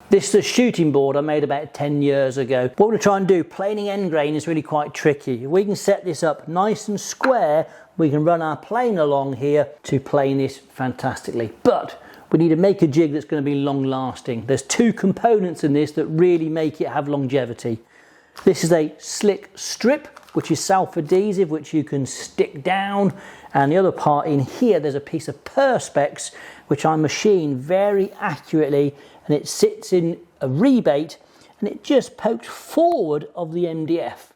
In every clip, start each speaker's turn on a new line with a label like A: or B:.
A: This is a shooting board I made about 10 years ago. What we're going to try and do, planing end grain is really quite tricky. If we can set this up nice and square, we can run our plane along here to plane this fantastically. But we need to make a jig that's going to be long lasting. There's two components in this that really make it have longevity. This is a slick strip, which is self-adhesive, which you can stick down. And the other part in here, there's a piece of Perspex, which I machine very accurately, and it sits in a rebate, and it just pokes forward of the MDF.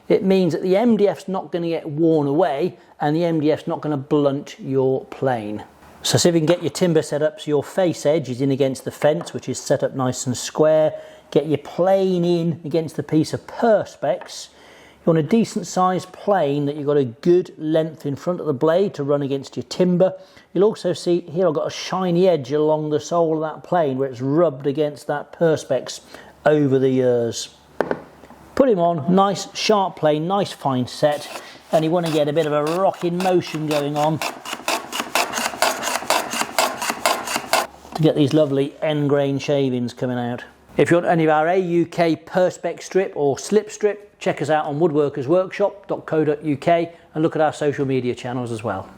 A: It means that the MDF's not going to get worn away, and the MDF's not going to blunt your plane. So see if you can get your timber set up so your face edge is in against the fence, which is set up nice and square. Get your plane in against the piece of Perspex. You want a decent sized plane that you've got a good length in front of the blade to run against your timber. You'll also see here I've got a shiny edge along the sole of that plane where it's rubbed against that Perspex over the years. Put him on, nice sharp plane, nice fine set, and you want to get a bit of a rocking motion going on to get these lovely end grain shavings coming out. If you want any of our AUK Perspex strip or slip strip, check us out on woodworkersworkshop.co.uk and look at our social media channels as well.